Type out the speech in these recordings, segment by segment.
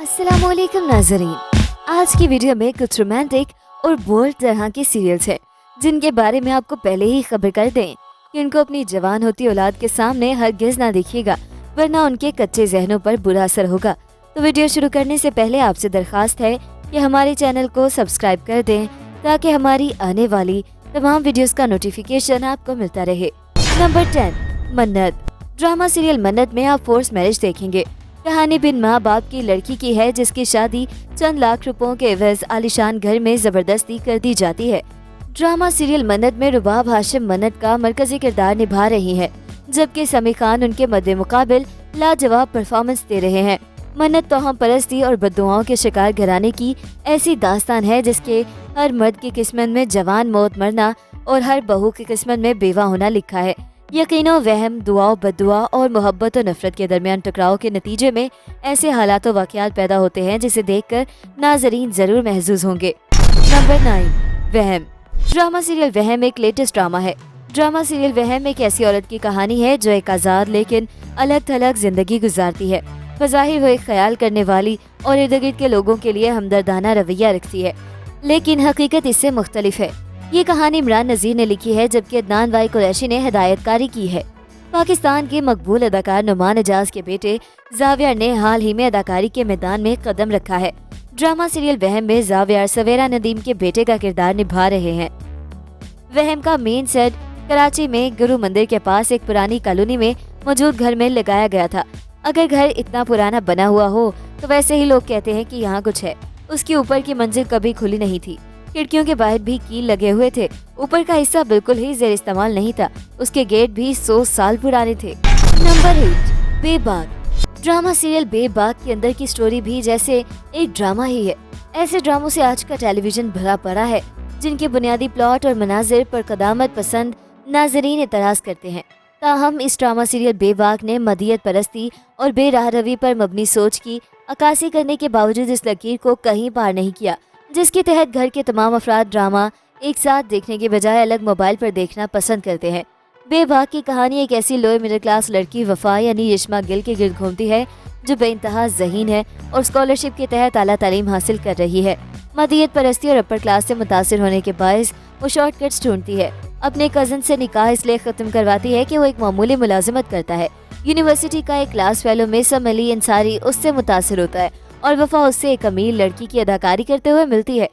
अस्सलाम वालेकुम नाजरीन। आज की वीडियो में कुछ रोमांटिक और बोल्ड तरह के सीरियल्स हैं जिनके बारे में आपको पहले ही खबर कर दें कि उनको अपनी जवान होती औलाद के सामने हरगिज ना देखिएगा, वरना उनके कच्चे जहनों पर बुरा असर होगा। तो वीडियो शुरू करने से पहले आपसे दरख्वास्त है कि हमारे चैनल को सब्सक्राइब कर दें ताकि हमारी आने वाली तमाम वीडियोस का नोटिफिकेशन आपको मिलता रहे। नंबर 10, मन्नत। ड्रामा सीरियल मन्नत में आप फोर्स मैरिज देखेंगे। कहानी बिन माँ बाप की लड़की की है जिसकी शादी चंद लाख रुपयों के एवज आलिशान घर में जबरदस्ती कर दी जाती है। ड्रामा सीरियल मन्नत में रुबाब हाशिम मन्नत का मरकजी किरदार निभा रही हैं, जबकि समी खान उनके मद्दे मुकाबिल लाजवाब परफॉर्मेंस दे रहे हैं। मन्नत तोहम परस्ती और बद्दुआओं के शिकार घराने की ऐसी दास्तान है जिसके हर मर्द की किस्मत में जवान मौत मरना और हर बहू की किस्मत में बेवा होना लिखा है। यकीनो वहम, दुआ, बद्दुआ और मोहब्बत और नफरत के दरमियान टकराव के नतीजे में ऐसे हालात और वाक़यात पैदा होते हैं जिसे देखकर नाजरीन जरूर महजूज होंगे। नंबर 9, वहम। ड्रामा सीरियल वहम एक लेटेस्ट ड्रामा है। ड्रामा सीरियल वहम एक ऐसी औरत की कहानी है जो एक आज़ाद लेकिन अलग थलग जिंदगी गुजारती है। बज़ाहिर वो एक ख्याल करने वाली और इर्द गिर्द के लोगों के लिए हमदर्दाना रवैया रखती है, लेकिन हकीकत इससे मुख्तलिफ है। ये कहानी इमरान नज़ीर ने लिखी है जबकि अदनान वाई कुरैशी ने हिदायतकारी की है। पाकिस्तान के मकबूल अदाकार नुमान एजाज के बेटे जावियर ने हाल ही में अदाकारी के मैदान में कदम रखा है। ड्रामा सीरियल वहम में जावियर सवेरा नदीम के बेटे का किरदार निभा रहे हैं। वहम का मेन सेट कराची में गुरु मंदिर के पास एक पुरानी कॉलोनी में मौजूद घर में लगाया गया था। अगर घर इतना पुराना बना हुआ हो तो वैसे ही लोग कहते हैं कि यहाँ कुछ है। उसकी ऊपर की मंजिल कभी खुली नहीं थी, खिड़कियों के बाहर भी कील लगे हुए थे। ऊपर का हिस्सा बिल्कुल ही जेर इस्तेमाल नहीं था, उसके गेट भी 100 साल पुराने थे। नंबर 8, बेबाक। ड्रामा सीरियल बेबाक के अंदर की स्टोरी भी जैसे एक ड्रामा ही है। ऐसे ड्रामों से आज का टेलीविजन भरा पड़ा है जिनके बुनियादी प्लॉट और मनाजिर पर कदामत पसंद नाजरीन एतराज करते हैं। ताहम इस ड्रामा सीरियल बेबाक ने मदियत परस्ती और बेराह रवी पर मबनी सोच की अक्कासी करने के बावजूद इस लकीर को कहीं पार नहीं किया जिसके तहत घर के तमाम अफराद ड्रामा एक साथ देखने के बजाय अलग मोबाइल पर देखना पसंद करते हैं। बेबाक की कहानी एक ऐसी लोअर मिडिल क्लास लड़की वफा यानी यशमा गिल के गिर्द घूमती है जो बेइंतहा ज़हीन है और स्कॉलरशिप के तहत आला तालीम हासिल कर रही है। मदियत परस्ती और अपर क्लास से मुतासिर होने के बायस वो शॉर्टकट्स ढूंढती है। अपने कज़न से निकाह इसलिए ख़त्म करवाती है कि वो एक मामूली मुलाजिमत करता है। यूनिवर्सिटी का एक क्लास फेलो मेसम अली अंसारी उससे मुतासिर होता है और वफा उससे एक अमीर लड़की की अदाकारी करते हुए मिलती है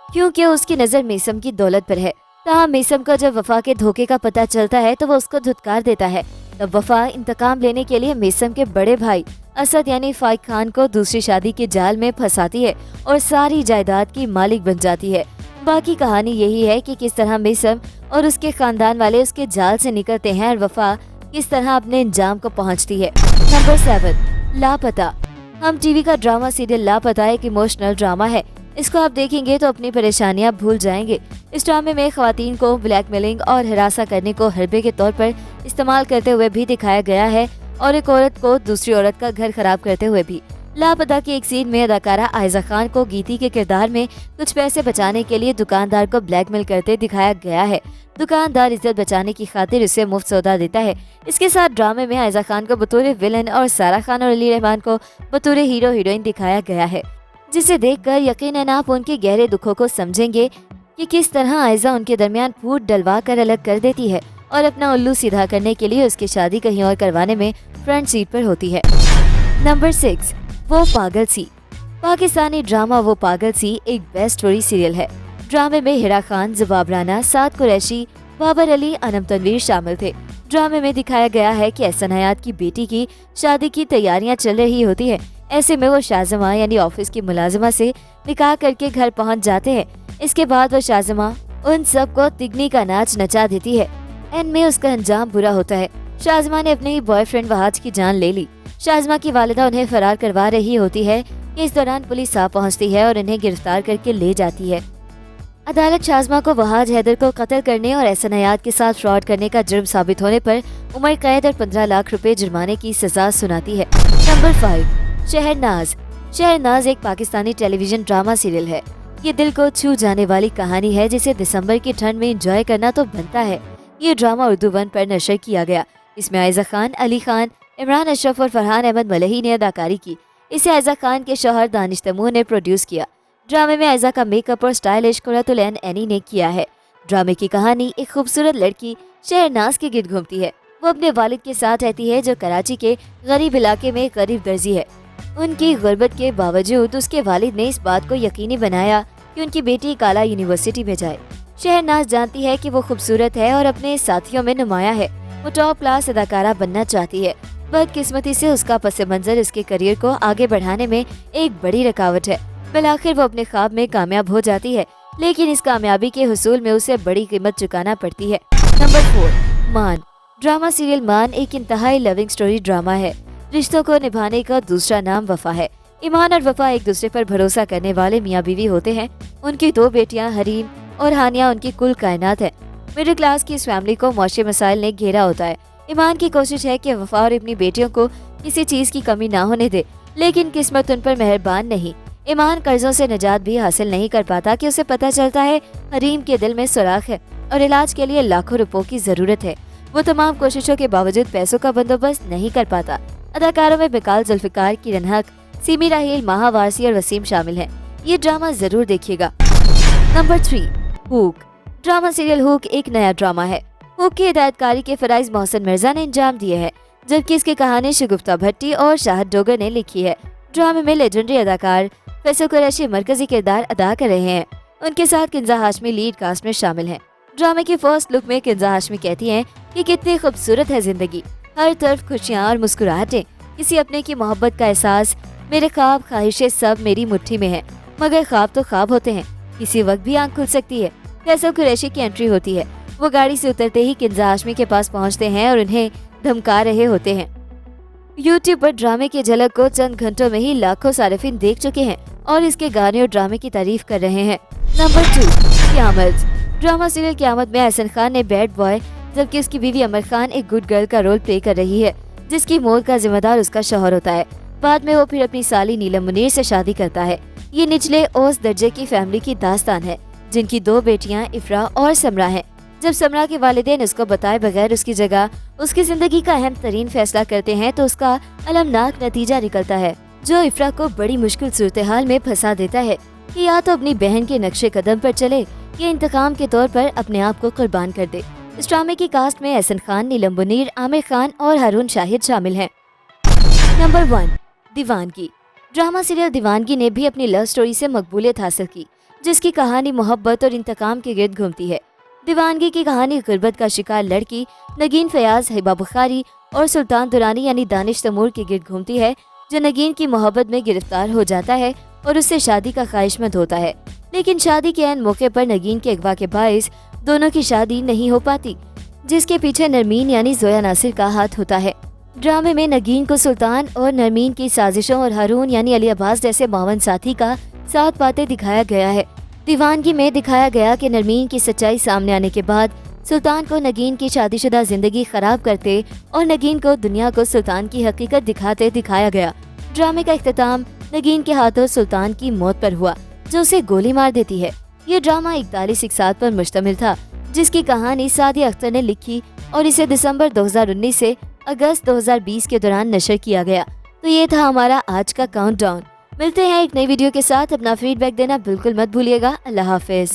क्योंकि उसकी नज़र मेसम की दौलत पर है। ताहम मेसम को जब वफा के धोखे का पता चलता है तो वो उसको धुतकार देता है। तब वफा इंतकाम लेने के लिए मेसम के बड़े भाई असद यानी फाइक खान को दूसरी शादी के जाल में फंसाती है और सारी जायदाद की मालिक बन जाती है। बाकी कहानी यही है कि किस तरह मेसम और उसके खानदान वाले उसके जाल से निकलते हैं और वफा किस तरह अपने अंजाम को पहुंचती है। नंबर 7, लापता। हम टीवी का ड्रामा सीरियल लापता एक इमोशनल ड्रामा है। इसको आप देखेंगे तो अपनी परेशानियां भूल जाएंगे। इस ड्रामे में खवातीन को ब्लैकमेलिंग और हरासा करने को हरबे के तौर पर इस्तेमाल करते हुए भी दिखाया गया है और एक औरत को दूसरी औरत का घर खराब करते हुए भी। लापता की एक सीन में अदाकारा आयजा खान को गीती के किरदार में कुछ पैसे बचाने के लिए दुकानदार को ब्लैकमेल करते दिखाया गया है। दुकानदार इज्जत बचाने की खातिर उसे मुफ्त सौदा देता है। इसके साथ ड्रामे में आयजा खान को बतौर विलन और सारा खान और अली रहमान को बतौर हीरो हीरोइन दिखाया गया है, जिसे देखकर यकीनन आप उनके गहरे दुखों को समझेंगे कि किस तरह आयजा उनके दरमियान फूट डलवा कर अलग कर देती है और अपना उल्लू सीधा करने के लिए उसकी शादी कहीं और करवाने में फ्रंट सीट पर होती है। नंबर 6, वो पागल सी। पाकिस्तानी ड्रामा वो पागल सी एक बेस्ट स्टोरी सीरियल है। ड्रामे में हिरा खान, ज़ुबाब राना, साद कुरैशी, बाबर अली, अनम तनवीर शामिल थे। ड्रामे में दिखाया गया है कि एहसन हयात की बेटी की शादी की तैयारियां चल रही होती है। ऐसे में वो शाहजमा यानी ऑफिस की मुलाजिमा से निकाह करके घर पहुंच जाते हैं। इसके बाद वो शाहजमा उन सबको तिगनी का नाच नचा देती है। एंड में उसका अंजाम बुरा होता है। शाहजमा ने अपने ही बॉयफ्रेंड वहाज की जान ले ली। शाहजमा की वालिदा उन्हें फरार करवा रही होती है कि इस दौरान पुलिस आ पहुंचती है और इन्हें गिरफ्तार करके ले जाती है। अदालत शाहजमा को वहाज हैदर को कत्ल करने और एहसन हयात के साथ फ्रॉड करने का जुर्म साबित होने पर उम्र कैद और 15 लाख रुपए जुर्माने की सजा सुनाती है। नंबर 5, शहरनाज। शहरनाज एक पाकिस्तानी टेलीविजन ड्रामा सीरियल है। ये दिल को छू जाने वाली कहानी है जिसे दिसंबर की ठंड में एंजॉय करना तो बनता है। ये ड्रामा उर्दू 1 पर नशर किया गया। इसमें आयजा खान, अली खान, इमरान अशरफ और फरहान अहमद मलही ने अदाकारी की। इसे आयजा खान के शौहर दानिश तैमूर ने प्रोड्यूस किया। ड्रामे में आयजा का मेकअप और स्टाइलिश कुर्रतुल ऐन एनी ने किया है। ड्रामे की कहानी एक खूबसूरत लड़की शहनाज के गिर्द घूमती है। वो अपने वालिद के साथ रहती है जो कराची के गरीब इलाके में गरीब दर्जी है। उनकी गुर्बत के बावजूद उसके वालिद ने इस बात को यकीनी बनाया कि उनकी बेटी काला यूनिवर्सिटी में जाए। शहनाज जानती है कि वो खूबसूरत है और अपने साथियों में नुमाया है। वो टॉप क्लास अदाकारा बनना चाहती है। बदकिस्मती से उसका पस मंजर उसके करियर को आगे बढ़ाने में एक बड़ी रुकावट है। बिलाखिर वो अपने ख्वाब में कामयाब हो जाती है, लेकिन इस कामयाबी के हुसूल में उसे बड़ी कीमत चुकाना पड़ती है। नंबर 4, मान। ड्रामा सीरियल मान एक इंतहाई लविंग स्टोरी ड्रामा है। रिश्तों को निभाने का दूसरा नाम वफा है। ईमान और वफा एक दूसरे पर भरोसा करने वाले मियाँ बीवी होते हैं। उनकी 2 बेटियां हरीम और हानिया उनकी कुल कायनात है। मिडिल क्लास की इस फैमिली को मौशी मसाइल ने घेरा होता है। ईमान की कोशिश है कि वफा और अपनी बेटियों को किसी चीज की कमी ना होने दे, लेकिन किस्मत उन पर मेहरबान नहीं। ईमान कर्जों से निजात भी हासिल नहीं कर पाता कि उसे पता चलता है हरीम के दिल में सुराख है और इलाज के लिए लाखों रुपयों की जरूरत है। वो तमाम कोशिशों के बावजूद पैसों का बंदोबस्त नहीं कर पाता। अदाकारों में बिकाल जुल्फिकार, किरण हक, सिमी राहील, माहा वारसी और वसीम शामिल हैं। ये ड्रामा जरूर देखिएगा। Number 3, hook. Drama serial hook एक नया ड्रामा है। हुक की हिदायतकारी के फराइज मोहसिन मिर्जा ने अंजाम दिए है, जबकि इसकी कहानी शगुफ्ता भट्टी और शाहिद डोगर ने लिखी है। ड्रामे में लेजेंडरी अदाकार फैसल कुरैशी मरकजी किरदार अदा कर रहे हैं। उनके साथ किंजा हाशमी लीड कास्ट में शामिल हैं। ड्रामे की फर्स्ट लुक में किंजा हाशमी कहती हैं कि कितनी खूबसूरत है जिंदगी, हर तरफ खुशियाँ और मुस्कुराहटें, किसी अपने की मोहब्बत का एहसास, मेरे ख्वाब ख्वाहिशें सब मेरी मुट्ठी में है, मगर ख्वाब तो ख्वाब होते हैं, किसी वक्त भी आंख खुल सकती है। फैसल कुरैशी की एंट्री होती है। वो गाड़ी से उतरते ही किंजा हाशमी के पास पहुंचते हैं और उन्हें धमका रहे होते हैं। यूट्यूब पर ड्रामे की झलक को चंद घंटों में ही लाखों सारिफिन देख चुके हैं और इसके गाने और ड्रामे की तारीफ कर रहे हैं। नंबर 2, क़यामत। ड्रामा सीरियल क़यामत में एहसन खान ने बैड बॉय, जबकि उसकी बीवी अमर खान एक गुड गर्ल का रोल प्ले कर रही है, जिसकी मौत का जिम्मेदार उसका शौहर होता है। बाद में वो फिर अपनी साली नीलम मुनीर से शादी करता है। ये निचले औस दर्जे की फैमिली की दास्तान है, जिनकी 2 बेटियां इफ्रा और समरा हैं। जब समरा के वालिदैन उसको बताए बगैर उसकी जगह उसकी जिंदगी का अहम तरीन फैसला करते हैं तो उसका अलमनाक नतीजा निकलता है, जो इफ्रा को बड़ी मुश्किल सूरत हाल में फंसा देता है कि या तो अपनी बहन के नक्शे कदम पर चले या इंतकाम के तौर पर अपने आप को कुर्बान कर दे। इस ड्रामे की कास्ट में एहसन खान, नीलम मुनीर, आमिर खान और हारून शाहिद शामिल हैं। नंबर 1, दीवानगी। ड्रामा सीरियल दीवानगी ने भी अपनी लव स्टोरी से मकबूलियत हासिल की, जिसकी कहानी मोहब्बत और इंतकाम के गिर्द घूमती है। दीवानगी की कहानी गुर्बत का शिकार लड़की नगीन फयाज, हिबा बुखारी और सुल्तान दुरानी यानी दानिश तैमूर के गिर्द घूमती है, जो नगीन की मोहब्बत में गिरफ्तार हो जाता है और उससे शादी का ख्वाहिशमंद होता है। लेकिन शादी के ऐन मौके पर नगीन के अगवा के बाइस दोनों की शादी नहीं हो पाती, जिसके पीछे नरमीन यानी जोया नासिर का हाथ होता है। ड्रामे में नगीन को सुल्तान और नरमीन की साजिशों और हारून यानी अली अब्बास जैसे मावन साथी का साथ पाते दिखाया गया है। दीवानगी में दिखाया गया कि नरमीन की सच्चाई सामने आने के बाद सुल्तान को नगीन की शादीशुदा जिंदगी खराब करते और नगीन को दुनिया को सुल्तान की हकीकत दिखाते दिखाया गया। ड्रामे का इख्तिताम नगीन के हाथों सुल्तान की मौत पर हुआ, जो उसे गोली मार देती है। ये ड्रामा 41 इकसात पर मुश्तमिल था, जिसकी कहानी सादिया अख्तर ने लिखी और इसे दिसंबर 2019 से अगस्त 2020 के दौरान नशर किया गया। तो ये था हमारा आज का काउंटडाउन। मिलते हैं एक नई वीडियो के साथ। अपना फीडबैक देना बिल्कुल मत भूलिएगा। अल्लाह हाफिज।